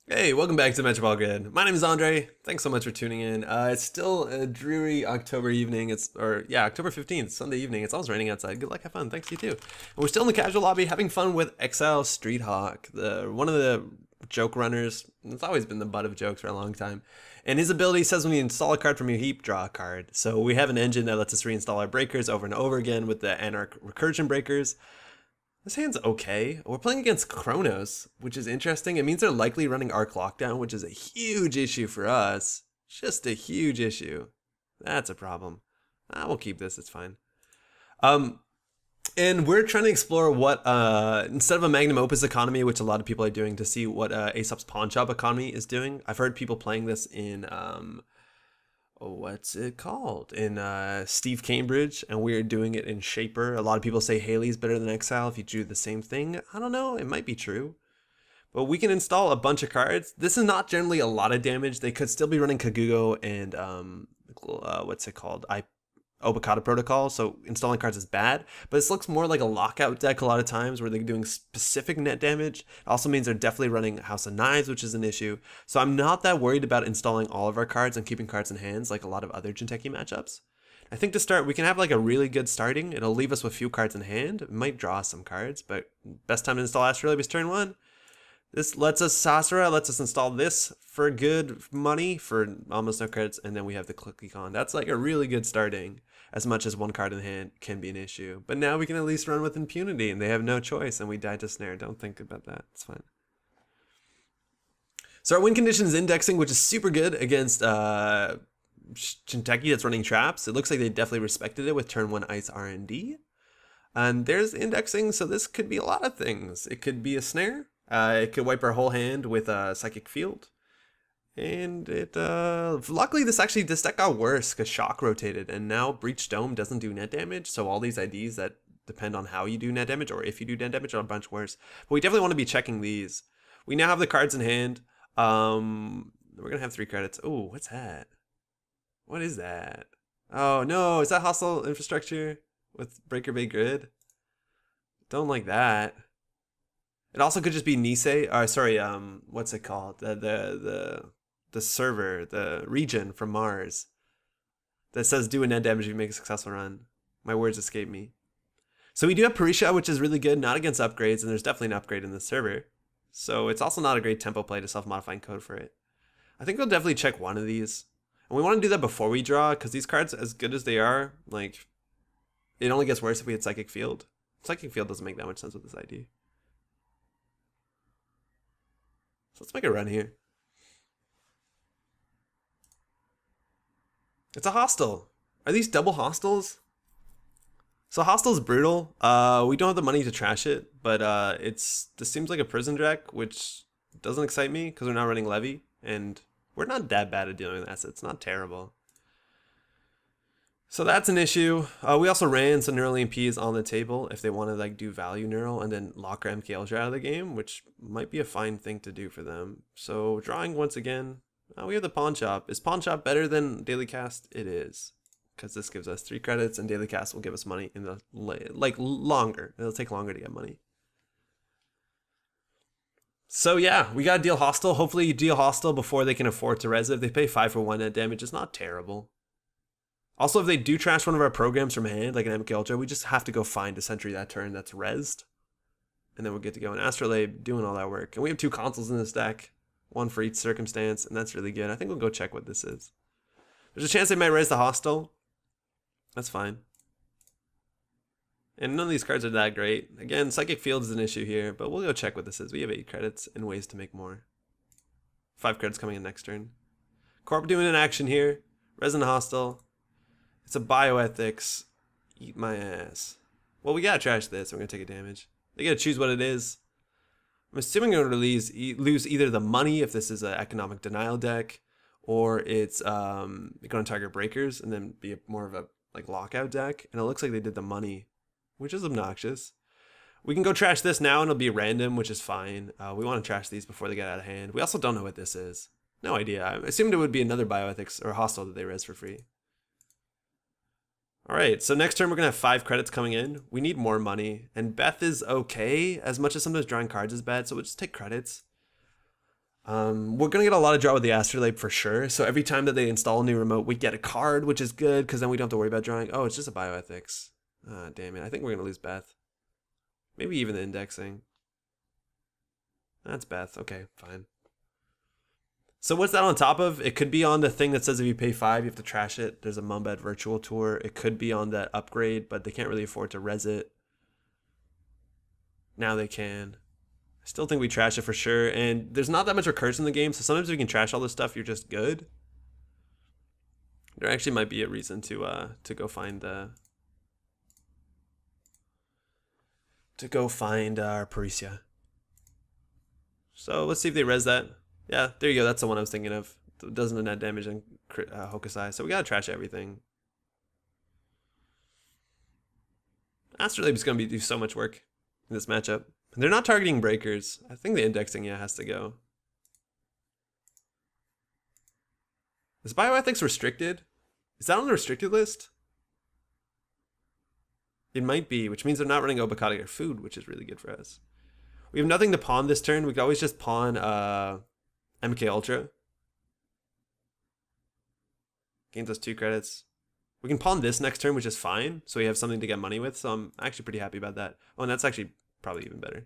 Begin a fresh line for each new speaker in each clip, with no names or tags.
Hey, welcome back to Metro Grid. My name is Andre. Thanks so much for tuning in. It's still a dreary October evening. October 15th, Sunday evening. It's almost raining outside. Good luck, have fun. Thanks, you too. And we're still in the casual lobby having fun with Exile Streethawk, one of the joke runners. It's always been the butt of jokes for a long time. And his ability says when you install a card from your heap, draw a card. So we have an engine that lets us reinstall our breakers over and over again with the Anarch recursion breakers. This hand's okay. We're playing against Chronos, which is interesting. It means they're likely running Arc Lockdown, which is a huge issue for us. Just a huge issue. That's a problem. We'll keep this, it's fine. And we're trying to explore what, instead of a Magnum Opus economy, which a lot of people are doing, to see what Aesop's Pawn Shop economy is doing. I've heard people playing this in, what's it called, in Steve Cambridge, and we're doing it in Shaper. A lot of people say Haley's better than Exile if you do the same thing. I don't know, it might be true, but we can install a bunch of cards. This is not generally a lot of damage. They could still be running Kagugo and what's it called, Obokata Protocol, so installing cards is bad, but this looks more like a lockout deck a lot of times where they're doing specific net damage. It also means they're definitely running House of Knives, which is an issue. So I'm not that worried about installing all of our cards and keeping cards in hands like a lot of other Jinteki matchups. I think to start, we can have like a really good starting. It'll leave us with few cards in hand. It might draw some cards, but best time to install Astrolabe is turn 1. This lets us, Sasura lets us install this for good money for almost no credits, and then we have the Clicky-Con. That's like a really good starting, as much as one card in hand can be an issue. But now we can at least run with impunity, and they have no choice, and we died to Snare. Don't think about that. It's fine. So our win condition is indexing, which is super good against Jinteki that's running traps. It looks like they definitely respected it with turn 1 Ice R&D. And there's indexing, so this could be a lot of things. It could be a Snare. It could wipe our whole hand with a Psychic Field. And it, luckily this deck got worse because Shock rotated, and now Breach Dome doesn't do net damage, so all these IDs that depend on how you do net damage or if you do net damage are a bunch worse. But we definitely want to be checking these. We now have the cards in hand. We're gonna have 3 credits. Oh, what's that? What is that? Oh no, is that hostile infrastructure with Breaker Bay Grid? Don't like that. It also could just be Nisei, or sorry, what's it called? The server, the region from Mars that says do a net damage if you make a successful run. My words escape me. So we do have Parisha, which is really good, not against upgrades, and there's definitely an upgrade in the server. So it's also not a great tempo play to self-modifying code for it. I think we'll definitely check one of these. And we want to do that before we draw, because these cards, as good as they are, like, it only gets worse if we hit Psychic Field. Psychic Field doesn't make that much sense with this ID. So let's make a run here. It's a hostile. Are these double hostiles? So hostile's brutal. We don't have the money to trash it, but this seems like a prison deck, which doesn't excite me because we're not running Levy, and we're not that bad at dealing with assets. It's not terrible. So that's an issue. We also ran, so Neural EMP is on the table if they want to like do value Neural and then lock our MKLs out of the game, which might be a fine thing to do for them. So drawing once again. We have the Pawn Shop. Is Pawn Shop better than Daily Cast? It is, because this gives us 3 credits, and Daily Cast will give us money in the like longer. It'll take longer to get money. So yeah, we gotta deal hostile. Hopefully you deal hostile before they can afford to res it. If they pay 5 for 1 net damage, it's not terrible. Also, if they do trash one of our programs from hand, like an MK Ultra, we just have to go find a sentry that turn that's rezzed. And then we'll get to go in Astrolabe doing all that work. And we have 2 consoles in this deck, 1 for each circumstance, and that's really good. I think we'll go check what this is. There's a chance they might res the hostile. That's fine. And none of these cards are that great. Again, Psychic Field is an issue here, but we'll go check what this is. We have 8 credits and ways to make more. 5 credits coming in next turn. Corp doing an action here. Res the hostile. It's a bioethics. Eat my ass. Well, we gotta trash this. We're gonna take a damage. They gotta choose what it is. I'm assuming we're gonna lose either the money if this is an economic denial deck, or it's gonna target breakers and then be more of a like lockout deck. And it looks like they did the money, which is obnoxious. We can go trash this now and it'll be random, which is fine. We want to trash these before they get out of hand. We also don't know what this is. No idea. I assumed it would be another bioethics or hostile that they res for free. All right, so next turn we're gonna have 5 credits coming in. We need more money, and Beth is okay, as much as sometimes drawing cards is bad, so we'll just take credits. We're gonna get a lot of draw with the Astrolabe for sure. So every time that they install a new remote, we get a card, which is good because then we don't have to worry about drawing. Oh, it's just a bioethics. Ah, damn it. I think we're gonna lose Beth. Maybe even the indexing. That's Beth. Okay, fine. So what's that on top of? It could be on the thing that says if you pay 5, you have to trash it. There's a Mumbad virtual tour. It could be on that upgrade, but they can't really afford to res it. Now they can. I still think we trash it for sure. And there's not that much recursion in the game, so sometimes if you can trash all this stuff, you're just good. There actually might be a reason to go find our Parisia. So let's see if they res that. Yeah, there you go. That's the one I was thinking of. It doesn't net damage and Hokusai. So we gotta trash everything. Astrolabe's gonna do so much work in this matchup. They're not targeting breakers. I think the indexing, yeah, has to go. Is bioethics restricted? Is that on the restricted list? It might be, which means they're not running Obakata or food, which is really good for us. We have nothing to pawn this turn. We could always just pawn MK Ultra. Gains us 2 credits. We can pawn this next turn, which is fine. So we have something to get money with. So I'm actually pretty happy about that. Oh, and that's actually probably even better.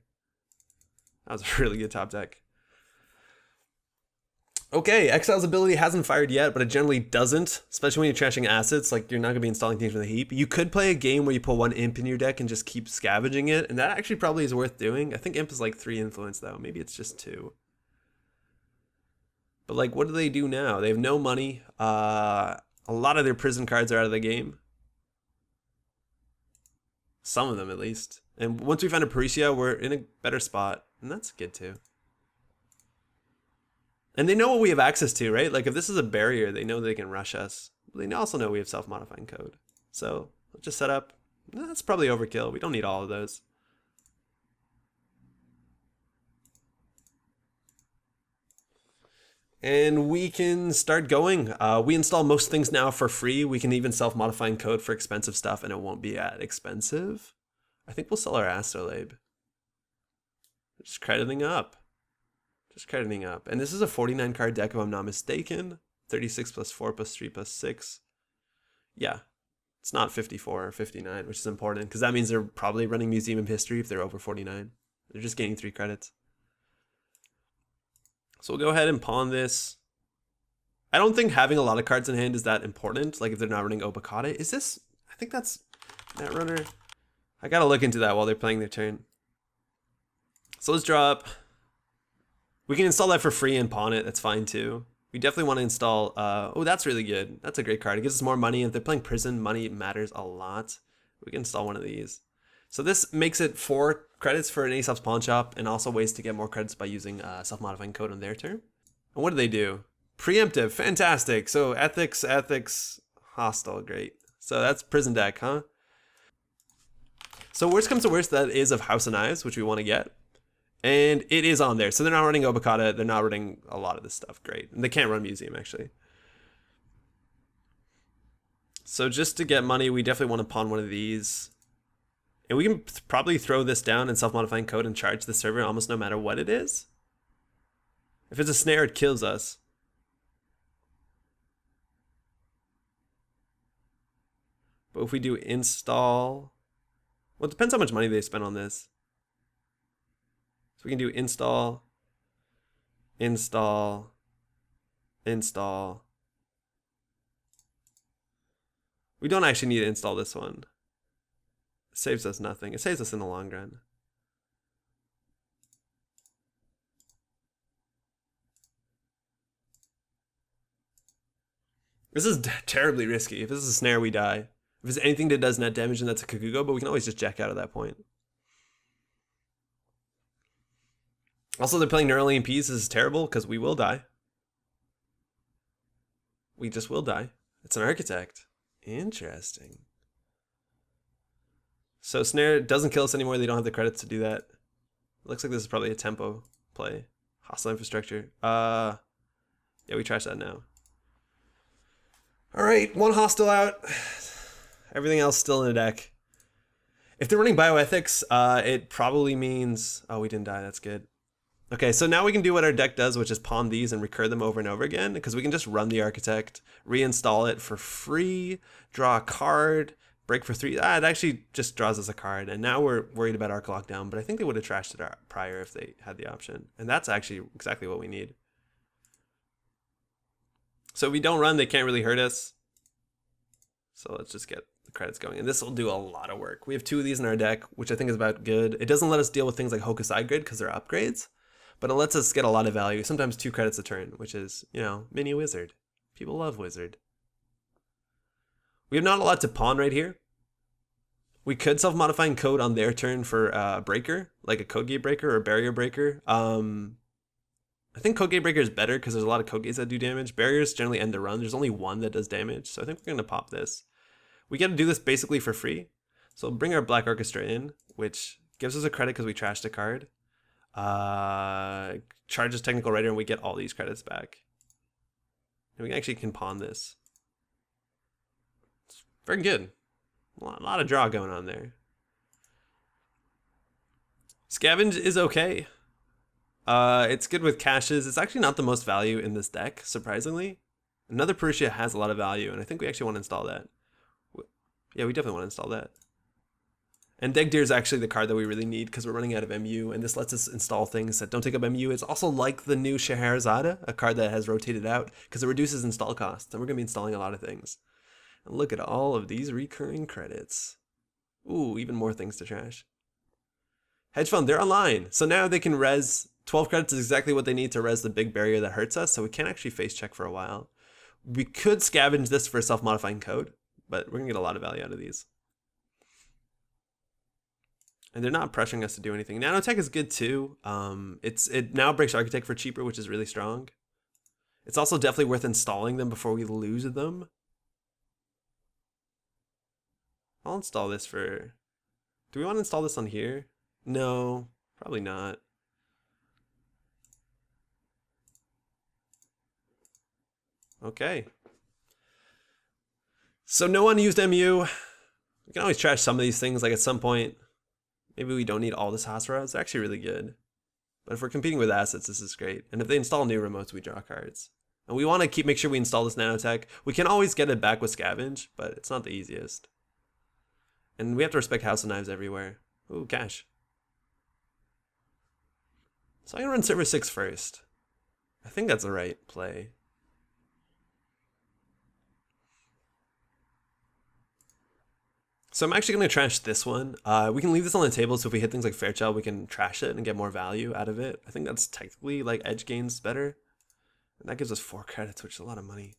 That was a really good top deck. Okay, Exile's ability hasn't fired yet, but it generally doesn't, especially when you're trashing assets. Like, you're not going to be installing things from the heap. You could play a game where you pull 1 imp in your deck and just keep scavenging it, and that actually probably is worth doing. I think imp is like 3 influence, though. Maybe it's just 2. But, like, what do they do now? They have no money. A lot of their prison cards are out of the game. Some of them, at least. And once we find a Parisia, we're in a better spot, and that's good, too. And they know what we have access to, right? Like, if this is a barrier, they know they can rush us. They also know we have self-modifying code. So, let's just set up. That's probably overkill. We don't need all of those. And we can start going. We install most things now for free. We can even self-modifying code for expensive stuff, and it won't be that expensive. I think we'll sell our Astrolabe. Just crediting up. Just crediting up. And this is a 49 card deck if I'm not mistaken. 36 plus 4 plus 3 plus 6. Yeah. It's not 54 or 59, which is important because that means they're probably running Museum of History if they're over 49. They're just gaining 3 credits. So we'll go ahead and pawn this. I don't think having a lot of cards in hand is that important. Like if they're not running Obakata. Is this? I think that's Netrunner. I gotta look into that while they're playing their turn. So let's draw up. We can install that for free and pawn it. That's fine too. We definitely want to install. Oh, that's really good. That's a great card. It gives us more money. If they're playing prison, money matters a lot. We can install one of these. So this makes it 4 credits for an Aesop's Pawn Shop and also ways to get more credits by using self-modifying code on their turn. And what do they do? Preemptive. Fantastic. So ethics, hostile. Great. So that's prison deck, huh? So worst comes to worst, that is of House and Eyes, which we want to get. And it is on there. So they're not running Obakata. They're not running a lot of this stuff. Great. And they can't run Museum, actually. So just to get money, we definitely want to pawn one of these. And we can probably throw this down in self-modifying code and charge the server almost no matter what it is. If it's a snare, it kills us. But if we do install... Well, it depends how much money they spend on this. So we can do install, install, install. We don't actually need to install this one. It saves us nothing. It saves us in the long run. This is terribly risky. If this is a snare, we die. If it's anything that does net damage, then that's a Kakugo, but we can always just jack out at that point. Also, they're playing Neural EMPs. This is terrible because we will die. We just will die. It's an Architect. Interesting. So Snare doesn't kill us anymore. They don't have the credits to do that. It looks like this is probably a tempo play. Hostile infrastructure. Yeah, we trash that now. All right, 1 hostile out. Everything else still in the deck. If they're running bioethics, it probably means... Oh, we didn't die. That's good. Okay, so now we can do what our deck does, which is pawn these and recur them over and over again, because we can just run the Architect, reinstall it for free, draw a card, break for 3. It actually just draws us a card, and now we're worried about Arc Lockdown, but I think they would have trashed it prior if they had the option, and that's actually exactly what we need. So if we don't run, they can't really hurt us. So let's just get the credits going, and this will do a lot of work. We have 2 of these in our deck, which I think is about good. It doesn't let us deal with things like Hokusai Grid because they're upgrades, but it lets us get a lot of value, sometimes 2 credits a turn, which is, you know, mini wizard. People love wizard. We have not a lot to pawn right here. We could self-modifying code on their turn for breaker, like a code gate breaker or a barrier breaker. I think code gate breaker is better because there's a lot of code gates that do damage. Barriers generally end the run. There's only 1 that does damage, so I think we're going to pop this. We get to do this basically for free. So we'll bring our Black Orchestra in, which gives us a credit because we trashed a card. Charges Technical Writer, and we get all these credits back. And we actually can pawn this. It's very good. A lot of draw going on there. Scavenge is okay. It's good with caches. It's actually not the most value in this deck, surprisingly. Another Persia has a lot of value, and I think we actually want to install that. Yeah, we definitely want to install that. And Degdeer is actually the card that we really need because we're running out of MU, and this lets us install things that don't take up MU. It's also like the new Scheherazade, a card that has rotated out because it reduces install costs, and we're going to be installing a lot of things. And look at all of these recurring credits. Ooh, even more things to trash. Hedge Fund, they're online. So now they can res. 12 credits is exactly what they need to res the big barrier that hurts us, so we can't actually face check for a while. We could scavenge this for self-modifying code, but we're going to get a lot of value out of these. And they're not pressuring us to do anything. Nanotech is good too. It now breaks Architect for cheaper, which is really strong. It's also definitely worth installing them before we lose them. I'll install this for... Do we want to install this on here? No, probably not. Okay. So no unused MU. We can always trash some of these things, like at some point. Maybe we don't need all this Hasra. It's actually really good. But if we're competing with assets, this is great. And if they install new remotes, we draw cards. And we want to make sure we install this nanotech. We can always get it back with scavenge, but it's not the easiest. And we have to respect House of Knives everywhere. Ooh, cash. So I'm going to run server 6 first. I think that's the right play. So I'm actually going to trash this one. We can leave this on the table, so if we hit things like Fairchild, we can trash it and get more value out of it. I think that's technically like edge gains better. And that gives us 4 credits, which is a lot of money.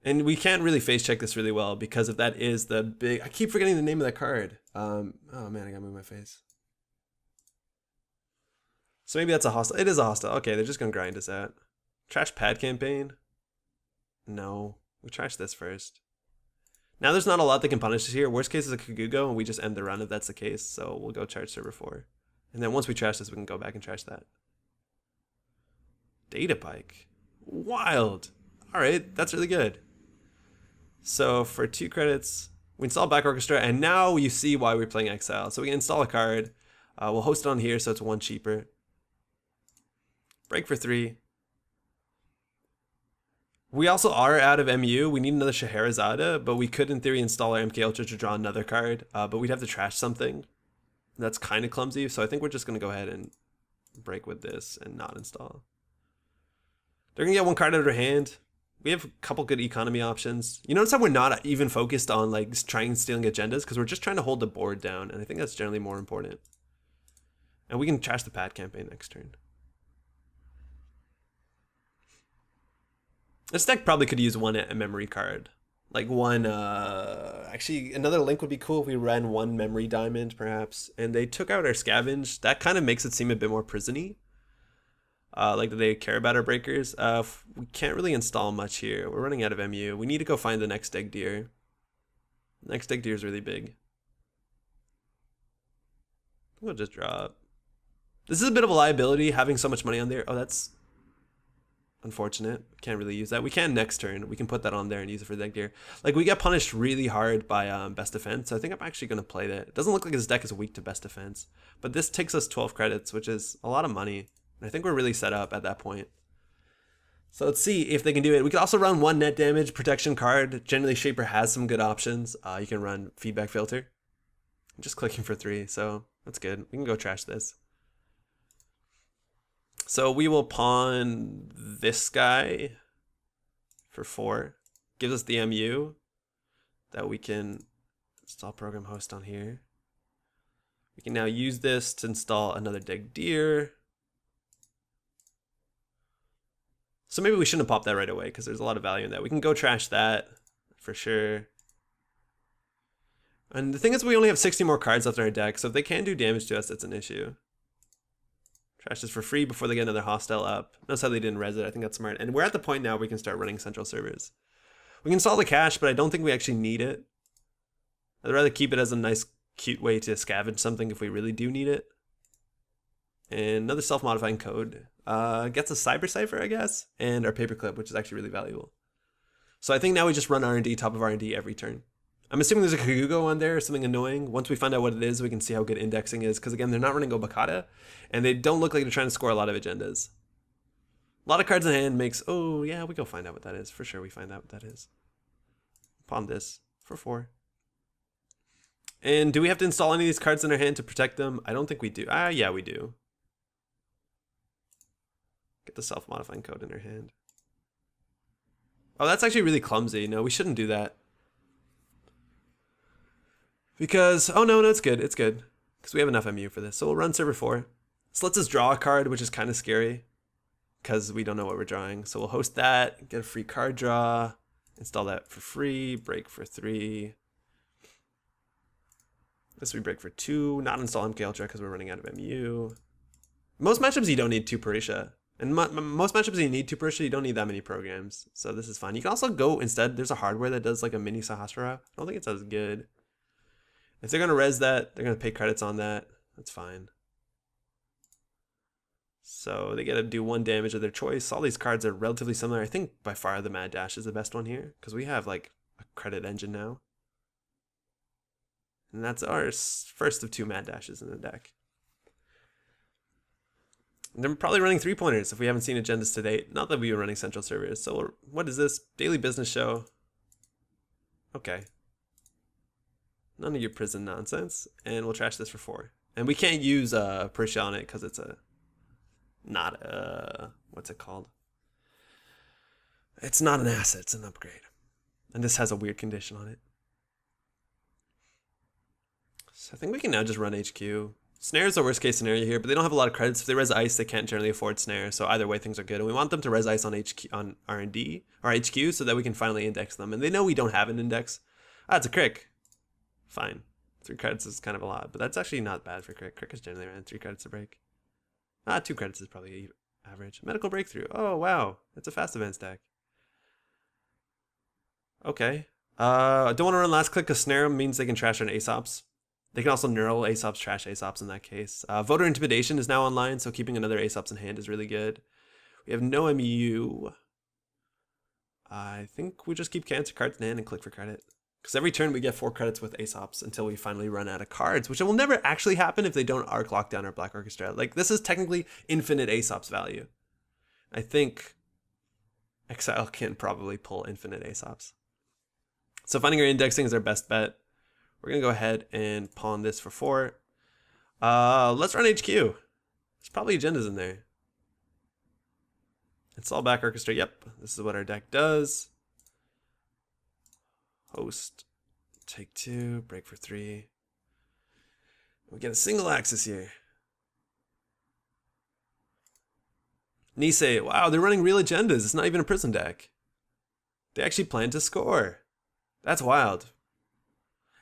And we can't really face check this really well because if that is the big... I keep forgetting the name of that card. Oh man, I gotta move my face. So maybe that's a hostile. It is a hostile. Okay, they're just gonna grind us out. Trash pad campaign? No. We trash this first. Now there's not a lot that can punish us here. Worst case is a Kagugo, and we just end the run if that's the case. So we'll go charge server 4. And then once we trash this, we can go back and trash that. Data Pike. Wild. Alright, that's really good. So for 2 credits, we install Black Orchestra, and now you see why we're playing Exile. So we can install a card. We'll host it on here so it's 1 cheaper. Break for 3. We also are out of MU. We need another Scheherazade, but we could in theory install our MK Ultra to draw another card, but we'd have to trash something. That's kind of clumsy, so I think we're just going to go ahead and break with this and not install. They're going to get 1 card out of their hand. We have a couple good economy options. You notice how we're not even focused on like trying and stealing agendas because we're just trying to hold the board down, and I think that's generally more important. And we can trash the pad campaign next turn. This deck probably could use 1 memory card. Like 1, actually another link would be cool if we ran 1 memory diamond perhaps. And they took out our scavenge. That kind of makes it seem a bit more prison-y. Like that they care about our breakers. We can't really install much here. We're running out of MU. We need to go find the next Degdeer. Next Degdeer is really big. We'll just drop. This is a bit of a liability having so much money on there. Oh, that's... Unfortunate. Can't really use that. We can next turn. We can put that on there and use it for deck gear. Like, we get punished really hard by best defense, so I think I'm actually going to play that. It doesn't look like his deck is weak to best defense, but this takes us 12 credits, which is a lot of money. And I think we're really set up at that point. So let's see if they can do it. We could also run 1 net damage protection card. Generally, Shaper has some good options. You can run feedback filter. I'm just clicking for 3, so that's good. We can go trash this. So we will pawn this guy for 4. Gives us the MU that we can install program host on here. We can now use this to install another deck deer. So maybe we shouldn't have popped that right away because there's a lot of value in that. We can go trash that for sure. And the thing is, we only have 60 more cards left in our deck, so if they can do damage to us, that's an issue. Trash this for free before they get another hostile up. Notice how they didn't res it. I think that's smart. And we're at the point now where we can start running central servers. We can install the cache, but I don't think we actually need it. I'd rather keep it as a nice, cute way to scavenge something if we really do need it. And another self-modifying code. Gets a cyber cipher, I guess, and our paperclip, which is actually really valuable. So I think now we just run R&D, top of R&D every turn. I'm assuming there's a Kagugo on there or something annoying. Once we find out what it is, we can see how good indexing is. Because again, they're not running Obakata, and they don't look like they're trying to score a lot of agendas. A lot of cards in hand makes, oh yeah, we go find out what that is. For sure we find out what that is. Pawn this for 4. And do we have to install any of these cards in our hand to protect them? I don't think we do. Yeah, we do. Get the self-modifying code in our hand. Oh, that's actually really clumsy. No, we shouldn't do that. Because, oh no, it's good. It's good. Because we have enough MU for this. So we'll run server 4. This lets us draw a card, which is kind of scary. Because we don't know what we're drawing. So we'll host that, get a free card draw, install that for free, break for 3. This we break for 2, not install MK Ultra because we're running out of MU. Most matchups you don't need 2 Parisha. And most matchups you need 2 Parisha, you don't need that many programs. So this is fine. You can also go instead, there's a hardware that does like a mini Sahasrara. I don't think it's as good. If they're going to res that, they're going to pay credits on that. That's fine. So they get to do 1 damage of their choice. All these cards are relatively similar. I think by far the Mad Dash is the best one here because we have like a credit engine now. And that's our first of 2 Mad Dashes in the deck. And they're probably running 3-pointers if we haven't seen agendas to date. Not that we were running central servers. So what is this? Daily business show. Okay. None of your prison nonsense. And we'll trash this for 4. And we can't use Parisha on it because it's not what's it called? It's not an asset, it's an upgrade. And this has a weird condition on it. So I think we can now just run HQ. Snare is the worst case scenario here, but they don't have a lot of credits. If they res ice, they can't generally afford snare. So either way, things are good. And we want them to res ice on on R&D or HQ so that we can finally index them. And they know we don't have an index. It's a crick. Fine. 3 credits is kind of a lot, but that's actually not bad for crick. Crick is generally around 3 credits a break. 2 credits is probably average. Medical breakthrough. Oh wow, it's a fast events deck. Okay. I don't want to run last click because snare means they can trash on Aesops. They can also neural Aesops, trash Aesops in that case. Voter Intimidation is now online, so keeping another Aesops in hand is really good. We have no MU. I think we just keep cancer cards in hand and click for credit. Because every turn we get 4 credits with Aesops until we finally run out of cards, which will never actually happen if they don't Arc Lockdown or Black Orchestra. Like, this is technically infinite Aesops value. I think Exile can probably pull infinite Aesops. So finding our indexing is our best bet. We're going to go ahead and pawn this for 4. Let's run HQ. There's probably agendas in there. Install Black Orchestra. Yep, this is what our deck does. Host, take 2, break for 3. We get a single axis here. Nisei, wow, they're running real agendas. It's not even a prison deck. They actually plan to score. That's wild.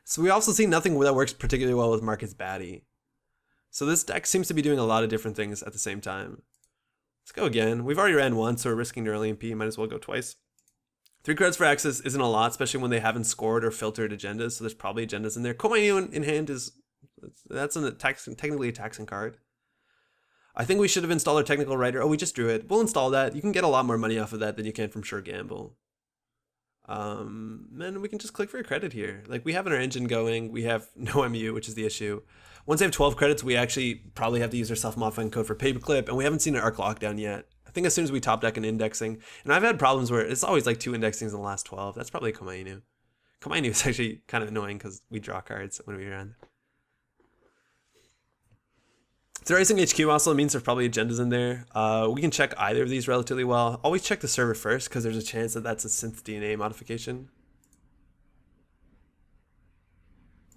So we also see nothing that works particularly well with Marcus Batty. So this deck seems to be doing a lot of different things at the same time. Let's go again. We've already ran once, so we're risking near EMP. Might as well go twice. 3 credits for access isn't a lot, especially when they haven't scored or filtered agendas, so there's probably agendas in there. Komainu in hand is, that's a technically a taxing card. I think we should have installed our technical writer. Oh, we just drew it. We'll install that. You can get a lot more money off of that than you can from Sure Gamble. And we can just click for a credit here. Like, we have our engine going. We have no MU, which is the issue. Once they have 12 credits, we actually probably have to use our self-modifying code for paperclip, and we haven't seen an arc lockdown yet. I think as soon as we top deck an indexing, and I've had problems where it's always like 2 indexings in the last 12. That's probably Komainu. Komainu is actually kind of annoying because we draw cards when we run. Neutralizing HQ also means there's probably agendas in there. We can check either of these relatively well. Always check the server first because there's a chance that that's a synth DNA modification.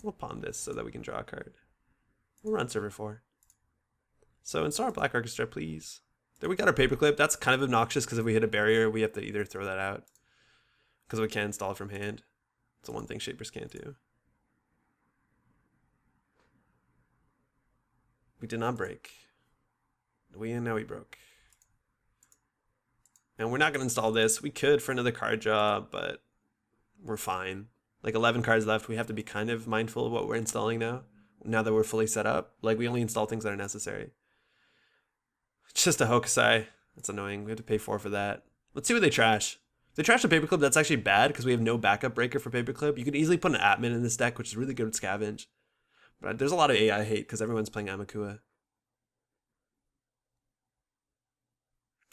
We'll pawn this so that we can draw a card. We'll run server 4. So install our Black Orchestra, please. There we got our paperclip. That's kind of obnoxious because if we hit a barrier, we have to either throw that out because we can't install it from hand. It's the one thing Shapers can't do. We did not break. Now we broke. And we're not going to install this. We could for another card draw, but we're fine. Like 11 cards left. We have to be kind of mindful of what we're installing now that we're fully set up. Like, we only install things that are necessary. It's just a Hokusai. That's annoying. We have to pay 4 for that. Let's see what they trash. If they trash the paperclip, that's actually bad because we have no backup breaker for paperclip. You could easily put an Atman in this deck, which is really good at scavenge. But there's a lot of AI hate because everyone's playing Amakua.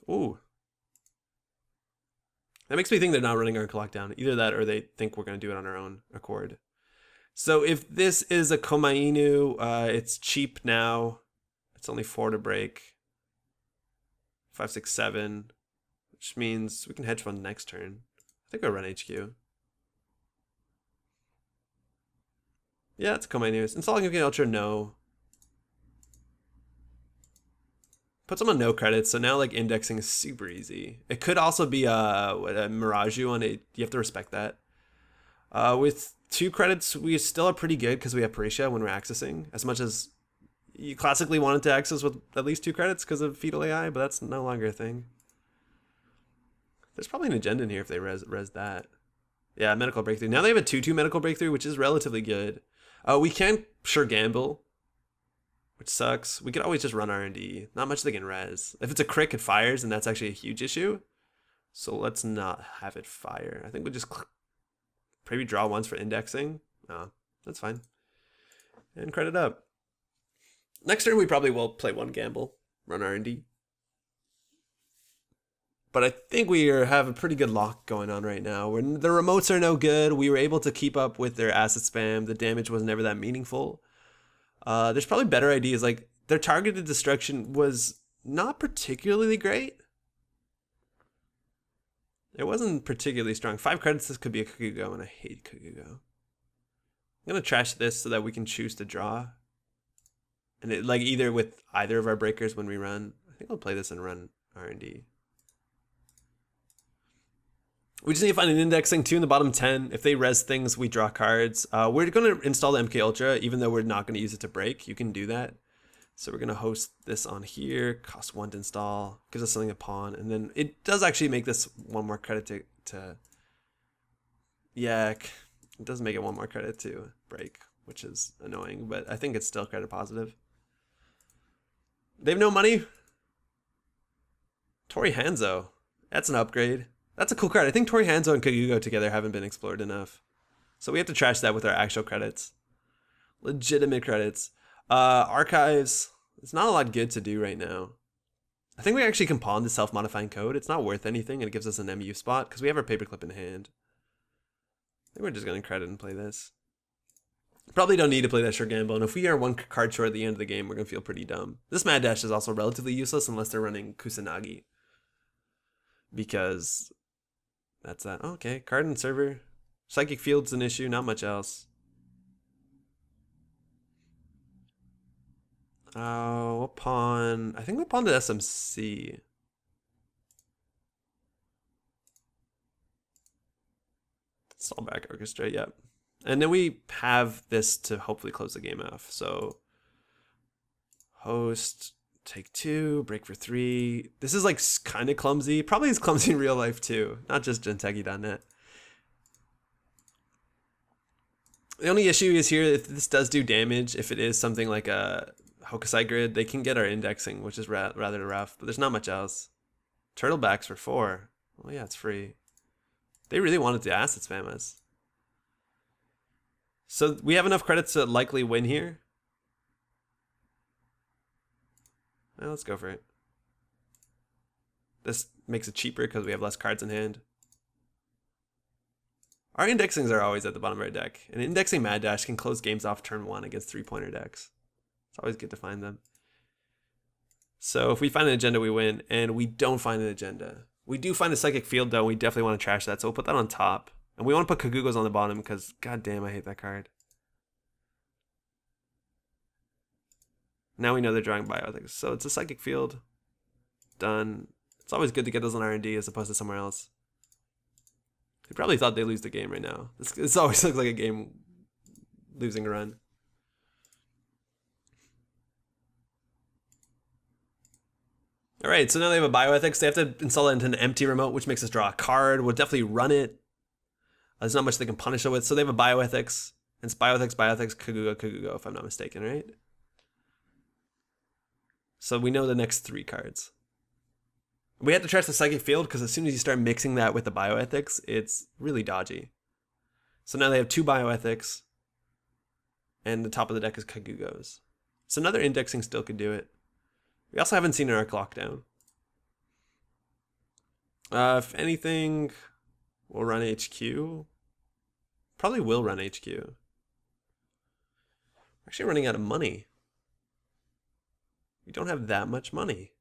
Ooh. That makes me think they're not running our lockdown. Either that or they think we're going to do it on our own accord. So if this is a Komainu, it's cheap now. It's only 4 to break. 5, 6, 7. Which means we can hedge fund next turn. I think we'll run HQ. Yeah, it's Komainu. Installing MK Ultra, no. Put some on no credits, so now like indexing is super easy. It could also be a Miraju on it. You have to respect that. With 2 credits, we still are pretty good because we have Parisha when we're accessing. As much as you classically wanted to access with at least 2 credits because of fetal AI, but that's no longer a thing. There's probably an agenda in here if they res that. Yeah, medical breakthrough. Now they have a 2/2 medical breakthrough, which is relatively good. We can Sure Gamble, which sucks. We could always just run R&D. Not much they can res. If it's a crit, it fires, and that's actually a huge issue. So let's not have it fire. I think we'll just maybe draw once for indexing. Oh, that's fine. And credit up. Next turn, we probably will play 1 gamble, run R&D. But I think we have a pretty good lock going on right now. The remotes are no good. We were able to keep up with their asset spam. The damage was never that meaningful. There's probably better ideas. Like, their targeted destruction was not particularly great. It wasn't particularly strong. 5 credits, this could be a Kukugo, and I hate Kukugo. I'm going to trash this so that we can choose to draw. And it, like, either with either of our breakers when we run. I think I'll play this and run R&D. We just need to find an indexing 2 in the bottom 10. If they res things, we draw cards. We're going to install the MK Ultra, even though we're not going to use it to break. You can do that. So we're going to host this on here. Cost 1 to install. Gives us something to pawn. And then it does actually make this 1 more credit to yeah, it does make it 1 more credit to break, which is annoying. But I think it's still credit positive. They have no money. Tori Hanzo. That's an upgrade. That's a cool card. I think Tori Hanzo and Kagugo together haven't been explored enough. So we have to trash that with our actual credits. Legitimate credits. Archives. It's not a lot good to do right now. I think we actually can pawn the self-modifying code. It's not worth anything and it gives us an MU spot because we have our paperclip in hand. I think we're just going to credit and play this. Probably don't need to play that Sure Gamble. And if we are 1 card short at the end of the game, we're going to feel pretty dumb. This Mad Dash is also relatively useless unless they're running Kusanagi. Because that's that. Oh, okay, card and server. Psychic Field's an issue, not much else. We'll pawn. I think we'll pawn to SMC. Install back Orchestra, yep. And then we have this to hopefully close the game off. So host, take 2, break for 3. This is like kind of clumsy. Probably is clumsy in real life too, not just Genteki.net. The only issue is here if this does do damage, if it is something like a Hokusai Grid, they can get our indexing, which is rather rough, but there's not much else. Turtlebacks for 4. Oh yeah, it's free. They really wanted to asset spam us. So we have enough credits to likely win here. Well, let's go for it. This makes it cheaper because we have less cards in hand. Our indexings are always at the bottom of our deck, and indexing Mad Dash can close games off turn 1 against 3-pointer decks. It's always good to find them. So if we find an agenda, we win, and we don't find an agenda. We do find a Psychic Field, though. We definitely want to trash that, so we'll put that on top. And we want to put Kagugos on the bottom because, goddamn, I hate that card. Now we know they're drawing Bioethics. So it's a Psychic Field. Done. It's always good to get those on R&D as opposed to somewhere else. They probably thought they lose the game right now. This always looks like a game losing a run. Alright, so now they have a Bioethics. They have to install it into an empty remote, which makes us draw a card. We'll definitely run it. There's not much they can punish it with. So they have a Bioethics. It's Bioethics, Bioethics, Kagugo, Kagugo, if I'm not mistaken, right? So we know the next 3 cards. We had to trash the Psychic Field because as soon as you start mixing that with the Bioethics, it's really dodgy. So now they have 2 Bioethics, and the top of the deck is Kagugos. So another indexing still could do it. We also haven't seen an Arc Lockdown. If anything, we'll run HQ. Probably will run HQ. We're actually running out of money. We don't have that much money.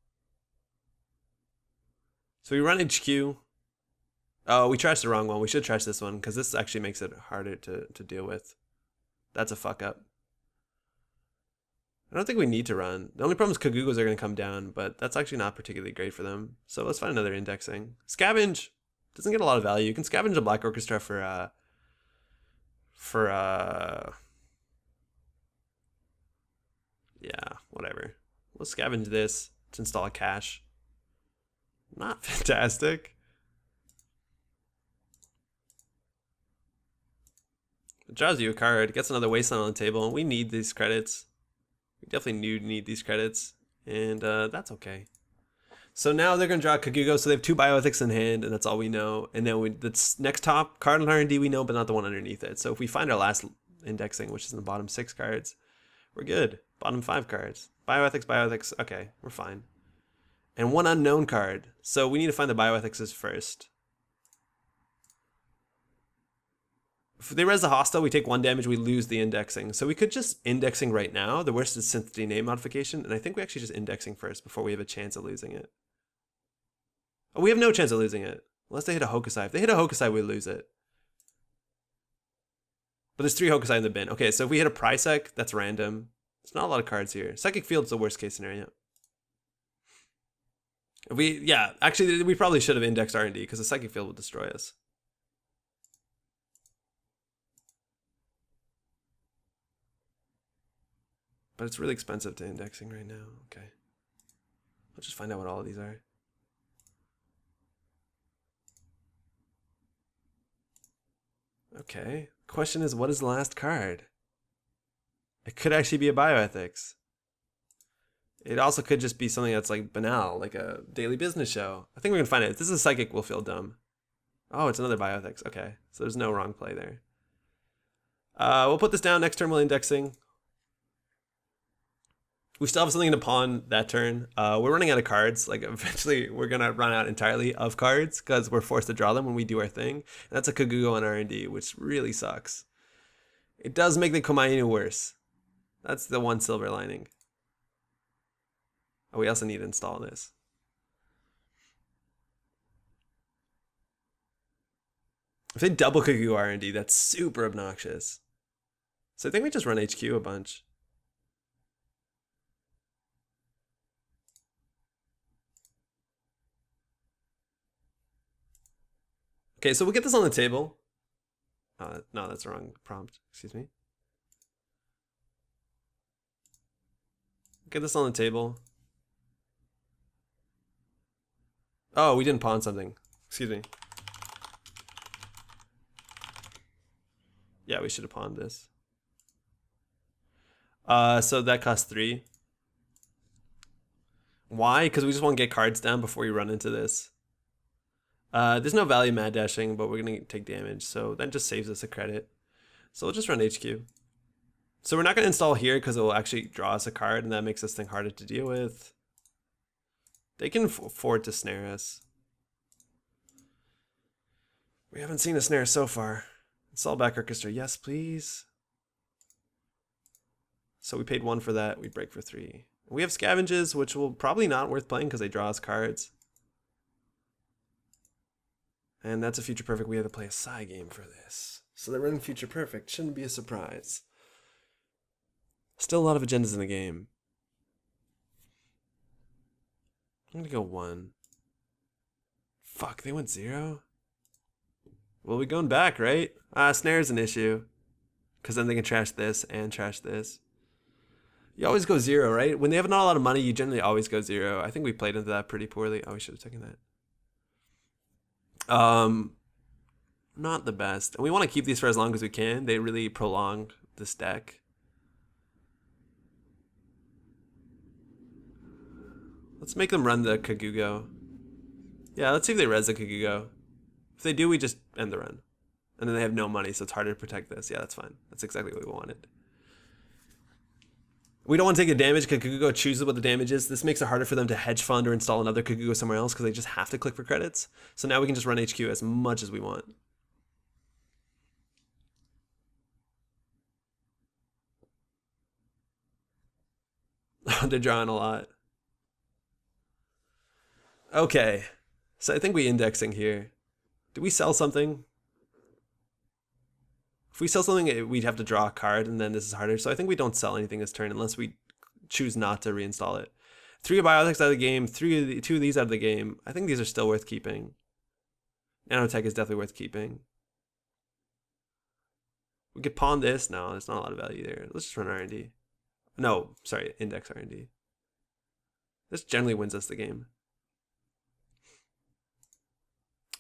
So we run HQ. Oh, we trashed the wrong one. We should trash this one because this actually makes it harder to deal with. That's a fuck up. I don't think we need to run. The only problem is Kagugos are going to come down, but that's actually not particularly great for them. So let's find another indexing. Scavenge doesn't get a lot of value. You can scavenge a Black Orchestra for yeah, whatever. We'll scavenge this to install a cache. Not fantastic. It draws you a card, gets another Wasteland on the table, and we need these credits. We definitely need these credits, and that's okay. So now they're going to draw Kagugo, so they have 2 Bioethics in hand, and that's all we know. And then the next top card on R&D we know, but not the one underneath it. So if we find our last indexing, which is in the bottom 6 cards, we're good. Bottom 5 cards. Bioethics, Bioethics, okay, we're fine. And 1 unknown card, so we need to find the Bioethicses first. If they res the hostile, we take 1 damage, we lose the indexing. So we could just indexing right now. The worst is Synth name modification, and I think we actually just indexing first before we have a chance of losing it. Oh, we have no chance of losing it. Unless they hit a Hokusai. If they hit a Hokusai, we lose it. But there's 3 Hokusai in the bin. Okay, so if we hit a Prisec, that's random. There's not a lot of cards here. Psychic Field's the worst case scenario. Yeah, actually, we probably should have indexed R&D because the Psychic Field will destroy us. But it's really expensive to indexing right now. Okay. Let's just find out what all of these are. Okay. Question is, what is the last card? It could actually be a Bioethics. It also could just be something that's like banal, like a daily business show. I think we're going to find it. If this is a Psychic, we'll feel dumb. Oh, it's another Bioethics. Okay. So there's no wrong play there. We'll put this down. Next turn we'll indexing. We still have something to pawn that turn. We're running out of cards. Like eventually we're gonna run out entirely of cards because we're forced to draw them when we do our thing. And that's a Kagugo on R&D, which really sucks. It does make the Komainu worse. That's the one silver lining. Oh, we also need to install this. If they double Kagugo R&D, that's super obnoxious. So I think we just run HQ a bunch. Okay, so we'll get this on the table. No, that's the wrong prompt. Excuse me. Get this on the table. Oh, we didn't pawn something. Excuse me. Yeah, we should have pawned this. So that costs 3. Why? Because we just want to get cards down before we run into this. There's no value mad dashing, but we're going to take damage, so that just saves us a credit. So we'll just run HQ. So we're not going to install here because it will actually draw us a card, and that makes this thing harder to deal with. They can afford to snare us. We haven't seen a snare so far. Install back orchestra. Yes, please. So we paid 1 for that. We break for 3. We have scavenges, which will probably not worth playing because they draw us cards. And that's a future perfect. We have to play a Psy game for this. So they're running future perfect. Shouldn't be a surprise. Still a lot of agendas in the game. I'm gonna go 1. Fuck, they went 0? Well, we're going back, right? Snare's an issue. Because then they can trash this and trash this. You always go 0, right? When they have not a lot of money, you generally always go 0. I think we played into that pretty poorly. Oh, we should have taken that. Not the best. And we want to keep these for as long as we can. They really prolong this deck. Let's make them run the Kagugo. Yeah, let's see if they res the Kagugo. If they do, we just end the run. And then they have no money, so it's harder to protect this. Yeah, that's fine. That's exactly what we wanted. We don't want to take the damage because Kagugo chooses what the damage is. This makes it harder for them to hedge fund or install another Kagugo somewhere else because they just have to click for credits. So now we can just run HQ as much as we want. They're drawing a lot. Okay, so I think we're indexing here. Do we sell something? If we sell something, we'd have to draw a card, and then this is harder. So I think we don't sell anything this turn unless we choose not to reinstall it. 3 biotics out of the game, 2 of these out of the game. I think these are still worth keeping. Nanotech is definitely worth keeping. We could pawn this. No, there's not a lot of value there. Let's just run R&D. No, sorry, index R&D. This generally wins us the game.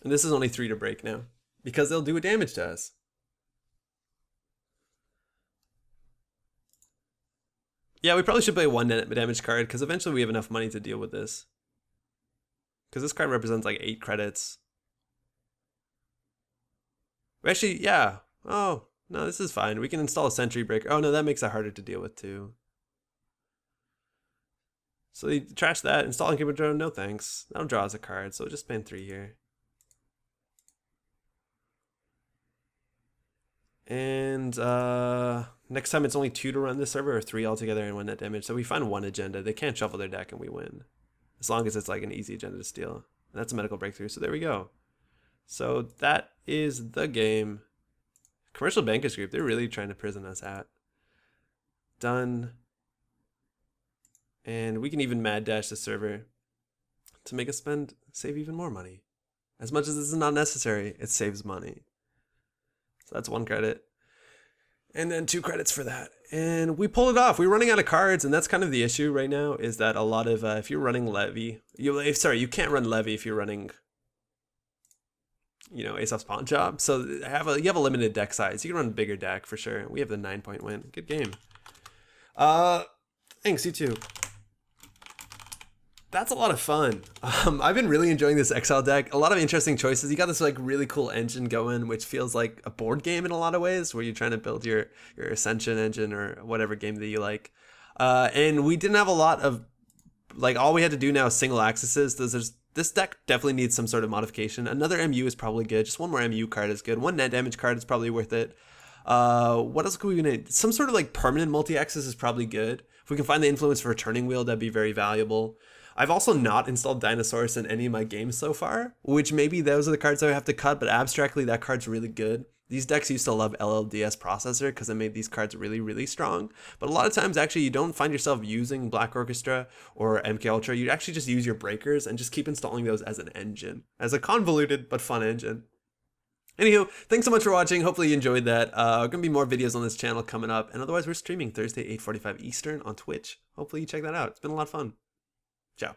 And this is only 3 to break now because they'll do a damage to us. Yeah, we probably should play 1 damage card because eventually we have enough money to deal with this. Because this card represents like 8 credits. We actually, yeah. Oh, no, this is fine. We can install a Sentry Breaker. Oh, no, that makes it harder to deal with too. So they trash that. Installing Incubator Drone, no thanks. That'll draw us a card, so we'll just spend 3 here. And next time it's only 2 to run this server, or 3 altogether and 1 net damage. So we find 1 agenda. They can't shuffle their deck and we win. As long as it's like an easy agenda to steal. And that's a medical breakthrough, so there we go. So that is the game. Commercial Bankers Group, they're really trying to prison us out. Done. And we can even mad dash the server to make us save even more money. As much as this is not necessary, it saves money. So that's 1 credit. And then 2 credits for that. And we pull it off. We're running out of cards, and that's kind of the issue right now, is that a lot of, if you're running Levy, you can't run Levy if you're running, you know, Aesop's Pawn Job. So you have a limited deck size. You can run a bigger deck for sure. We have the 9-point win. Good game. Thanks, you too. That's a lot of fun. I've been really enjoying this Exile deck. A lot of interesting choices. You got this like really cool engine going, which feels like a board game in a lot of ways, where you're trying to build your Ascension engine or whatever game that you like. And we didn't have a lot of, like, all we had to do now is single accesses. This deck definitely needs some sort of modification. Another MU is probably good. Just 1 more MU card is good. 1 net damage card is probably worth it. What else could we need? Some sort of like permanent multi-access is probably good. If we can find the influence for a turning wheel, that'd be very valuable. I've also not installed Dinosaurus in any of my games so far, which maybe those are the cards I have to cut, but abstractly that card's really good. These decks used to love LLDS Processor because it made these cards really, really strong. But a lot of times, actually, you don't find yourself using Black Orchestra or MK Ultra. You actually just use your breakers and just keep installing those as an engine, as a convoluted but fun engine. Anywho, thanks so much for watching. Hopefully you enjoyed that. Going to be more videos on this channel coming up. And otherwise, we're streaming Thursday, 8:45 Eastern on Twitch. Hopefully you check that out. It's been a lot of fun. Ciao.